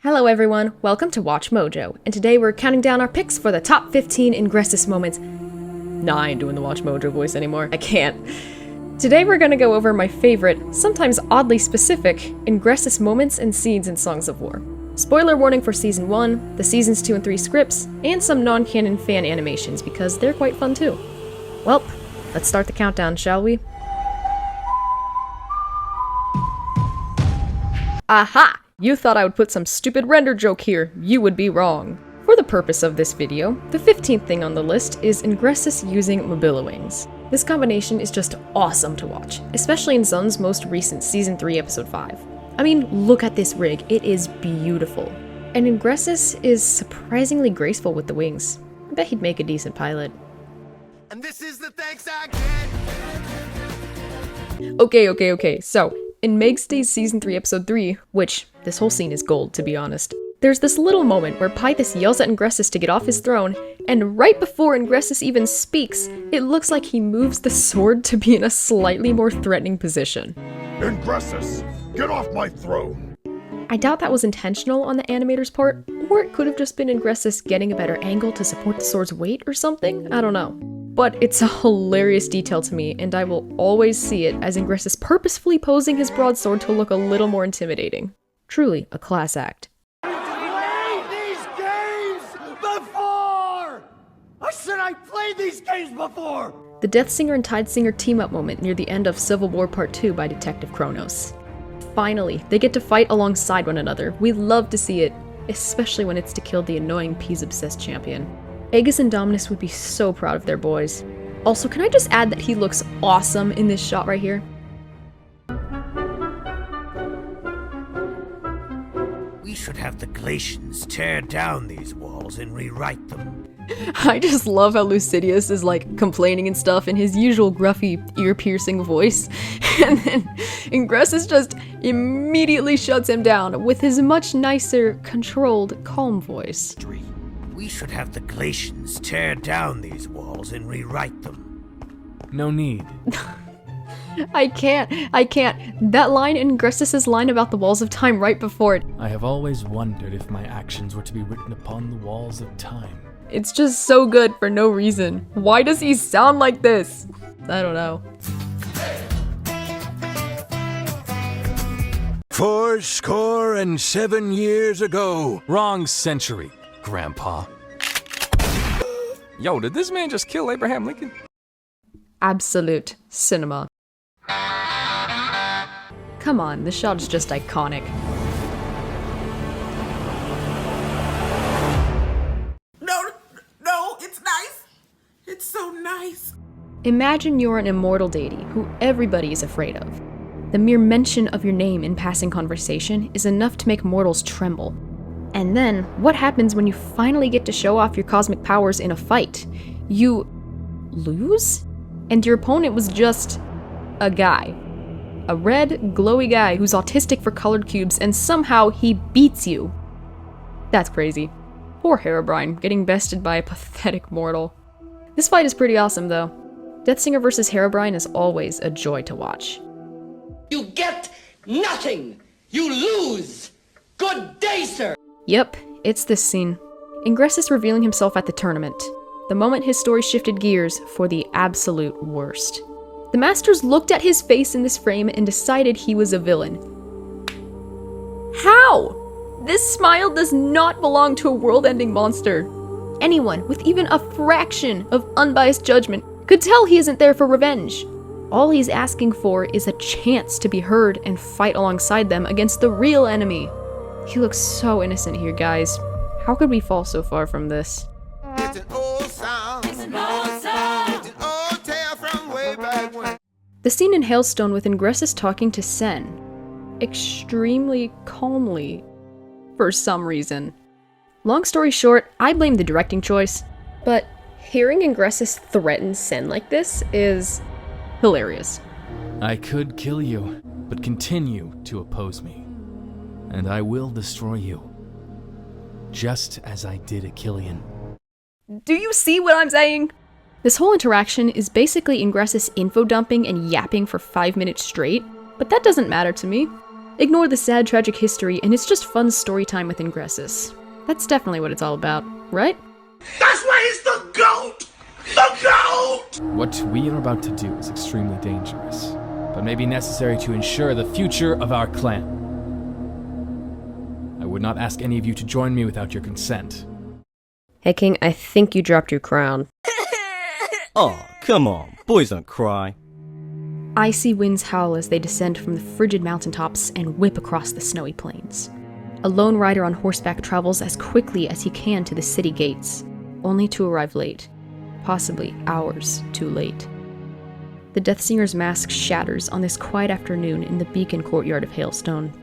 Hello everyone, welcome to Watch Mojo, and today we're counting down our picks for the top 15 Ingressus Moments. Nah, I ain't doing the Watch Mojo voice anymore, I can't. Today we're gonna go over my favorite, sometimes oddly specific, Ingressus moments and scenes in Songs of War. Spoiler warning for Season 1, the Seasons 2 and 3 scripts, and some non-canon fan animations because they're quite fun too. Well, let's start the countdown, shall we? Aha! You thought I would put some stupid render joke here. You would be wrong. For the purpose of this video, the 15th thing on the list is Ingressus using Mobilowings. This combination is just awesome to watch, especially in Xun's most recent Season 3 Episode 5. I mean, look at this rig, it is beautiful. And Ingressus is surprisingly graceful with the wings. I bet he'd make a decent pilot. And this is the thanks I get. Okay, so, in MegsteStudios Season 3 Episode 3, which, this whole scene is gold to be honest, there's this little moment where Pythus yells at Ingressus to get off his throne, and right before Ingressus even speaks, it looks like he moves the sword to be in a slightly more threatening position. Ingressus, get off my throne! I doubt that was intentional on the animator's part, or it could have just been Ingressus getting a better angle to support the sword's weight or something, I don't know. But it's a hilarious detail to me, and I will always see it as Ingressus purposefully posing his broadsword to look a little more intimidating. Truly a class act. I said I played these games before! The Deathsinger and Tidesinger team-up moment near the end of Civil War Part 2 by Detective Chronos. Finally, they get to fight alongside one another. We love to see it, especially when it's to kill the annoying Peas-obsessed champion. Aegis and Dominus would be so proud of their boys. Also, can I just add that he looks awesome in this shot right here? We should have the Glacians tear down these walls and rewrite them. I just love how Lucidius is like complaining and stuff in his usual gruffy, ear-piercing voice, and then Ingressus just immediately shuts him down with his much nicer, controlled, calm voice. We should have the Glacians tear down these walls and rewrite them. No need. I can't. That line in Ingressus' line about the walls of time right before it. I have always wondered if my actions were to be written upon the walls of time. It's just so good for no reason. Why does he sound like this? I don't know. 77 years ago. Wrong century, Grandpa. Yo, did this man just kill Abraham Lincoln? Absolute cinema. Come on, this shot is just iconic. No, it's nice. It's so nice. Imagine you're an immortal deity who everybody is afraid of. The mere mention of your name in passing conversation is enough to make mortals tremble. And then, what happens when you finally get to show off your cosmic powers in a fight? You lose? And your opponent was just a guy. A red, glowy guy who's autistic for colored cubes, and somehow he beats you. That's crazy. Poor Herobrine, getting bested by a pathetic mortal. This fight is pretty awesome though. Deathsinger vs. Herobrine is always a joy to watch. You get nothing! You lose! Good day, sir! Yep, it's this scene. Ingressus revealing himself at the tournament. The moment his story shifted gears for the absolute worst. The Masters looked at his face in this frame and decided he was a villain. How? This smile does not belong to a world-ending monster. Anyone with even a fraction of unbiased judgment could tell he isn't there for revenge. All he's asking for is a chance to be heard and fight alongside them against the real enemy. He looks so innocent here, guys. How could we fall so far from this? It's an old song. It's an old song. It's an old tale from way back when. The scene in Hailstone with Ingressus talking to Sen. Extremely calmly. For some reason. Long story short, I blame the directing choice, but hearing Ingressus threaten Sen like this is hilarious. I could kill you, but continue to oppose me. And I will destroy you. Just as I did Achillean. Do you see what I'm saying? This whole interaction is basically Ingressus info dumping and yapping for 5 minutes straight, but that doesn't matter to me. Ignore the sad, tragic history, and it's just fun story time with Ingressus. That's definitely what it's all about, right? That's why he's the GOAT! The GOAT! What we are about to do is extremely dangerous, but may be necessary to ensure the future of our clan. I would not ask any of you to join me without your consent. Hey King, I think you dropped your crown. Oh, come on, boys don't cry. Icy winds howl as they descend from the frigid mountaintops and whip across the snowy plains. A lone rider on horseback travels as quickly as he can to the city gates, only to arrive late, possibly hours too late. The Deathsinger's mask shatters on this quiet afternoon in the beacon courtyard of Hailstone.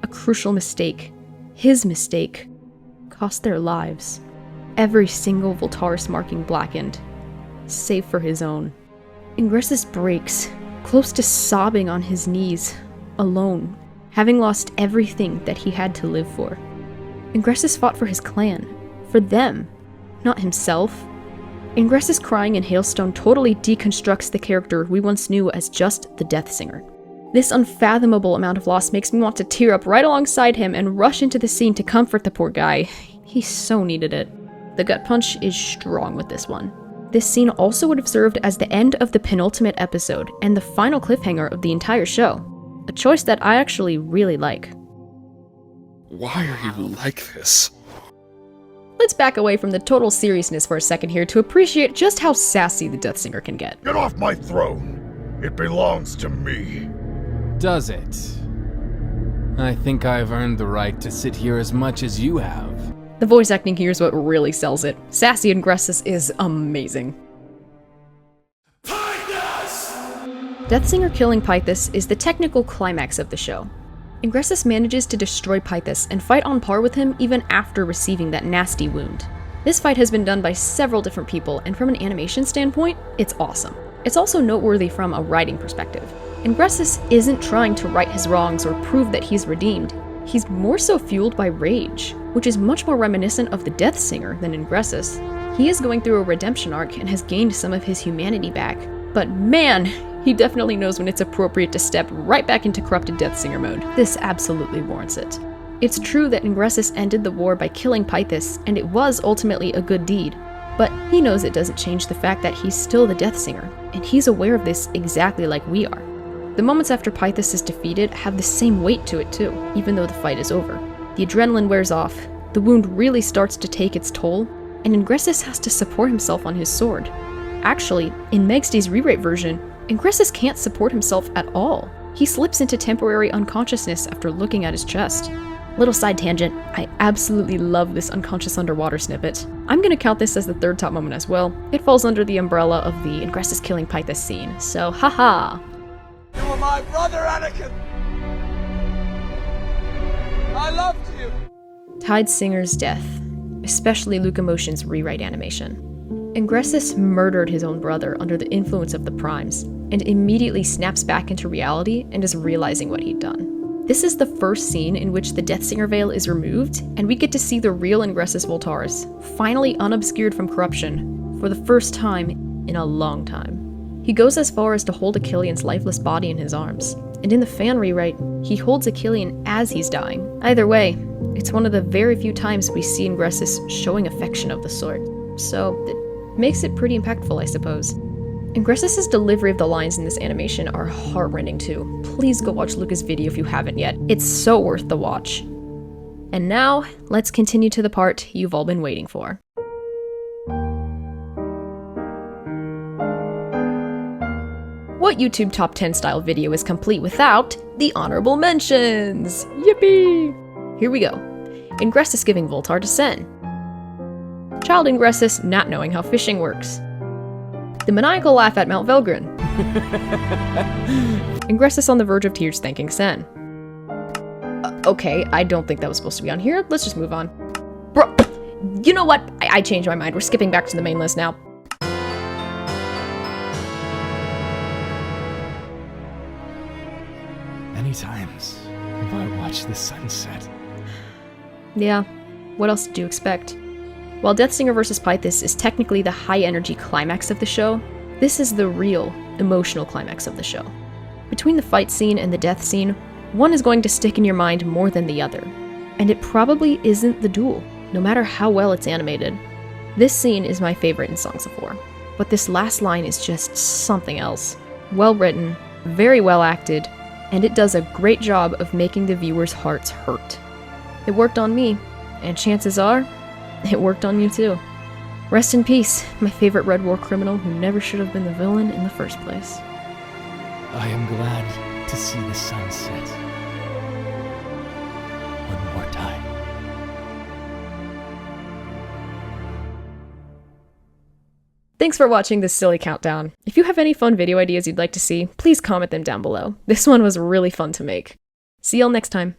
A crucial mistake, his mistake, cost their lives. Every single Voltaris marking blackened, save for his own. Ingressus breaks, close to sobbing on his knees, alone, having lost everything that he had to live for. Ingressus fought for his clan, for them, not himself. Ingressus crying in Hailstone totally deconstructs the character we once knew as just the Deathsinger. This unfathomable amount of loss makes me want to tear up right alongside him and rush into the scene to comfort the poor guy. He so needed it. The gut punch is strong with this one. This scene also would have served as the end of the penultimate episode and the final cliffhanger of the entire show. A choice that I actually really like. Why are you like this? Let's back away from the total seriousness for a second here to appreciate just how sassy the Deathsinger can get. Get off my throne! It belongs to me. Does it? I think I've earned the right to sit here as much as you have. The voice acting here is what really sells it. Sassy Ingressus is amazing. Deathsinger killing Pythus is the technical climax of the show. Ingressus manages to destroy Pythus and fight on par with him even after receiving that nasty wound. This fight has been done by several different people, and from an animation standpoint, it's awesome. It's also noteworthy from a writing perspective. Ingressus isn't trying to right his wrongs or prove that he's redeemed. He's more so fueled by rage, which is much more reminiscent of the Deathsinger than Ingressus. He is going through a redemption arc and has gained some of his humanity back, but man, he definitely knows when it's appropriate to step right back into corrupted Deathsinger mode. This absolutely warrants it. It's true that Ingressus ended the war by killing Pythus, and it was ultimately a good deed, but he knows it doesn't change the fact that he's still the Deathsinger, and he's aware of this exactly like we are. The moments after Pythus is defeated have the same weight to it too, even though the fight is over. The adrenaline wears off, the wound really starts to take its toll, and Ingressus has to support himself on his sword. Actually, in MegsteStudios' rewrite version, Ingressus can't support himself at all. He slips into temporary unconsciousness after looking at his chest. Little side tangent, I absolutely love this unconscious underwater snippet. I'm gonna count this as the third top moment as well. It falls under the umbrella of the Ingressus killing Pythus scene, so haha! You were my brother, Anakin! I loved you! Hadestown's death, especially LuccaMOTION's rewrite animation. Ingressus murdered his own brother under the influence of the Primes, and immediately snaps back into reality and is realizing what he'd done. This is the first scene in which the Deathsinger veil is removed, and we get to see the real Ingressus Voltaris, finally unobscured from corruption, for the first time in a long time. He goes as far as to hold Achillean's lifeless body in his arms, and in the fan rewrite, he holds Achillean as he's dying. Either way, it's one of the very few times we see Ingressus showing affection of the sort, so it makes it pretty impactful, I suppose. Ingressus' delivery of the lines in this animation are heartrending too. Please go watch Lucca's video if you haven't yet. It's so worth the watch. And now, let's continue to the part you've all been waiting for. What YouTube Top 10 style video is complete without the honorable mentions? Yippee! Here we go. Ingressus giving Voltar to Sen. Child Ingressus not knowing how fishing works. The maniacal laugh at Mount Velgrin. Ingressus on the verge of tears thanking Sen. Okay, I don't think that was supposed to be on here. Let's just move on. Bro, you know what? I changed my mind. We're skipping back to the main list now. Many times have I watched the sunset. Yeah, what else did you expect? While Deathsinger vs. Pythus is technically the high-energy climax of the show, this is the real, emotional climax of the show. Between the fight scene and the death scene, One is going to stick in your mind more than the other. And it probably isn't the duel, no matter how well it's animated. This scene is my favorite in Songs of War, but this last line is just something else. Well written, very well acted, and it does a great job of making the viewer's hearts hurt. It worked on me, and chances are, it worked on you too. Rest in peace, my favorite Red War criminal who never should have been the villain in the first place. I am glad to see the sun set. One more time. Thanks for watching this silly countdown. If you have any fun video ideas you'd like to see, please comment them down below. This one was really fun to make. See y'all next time.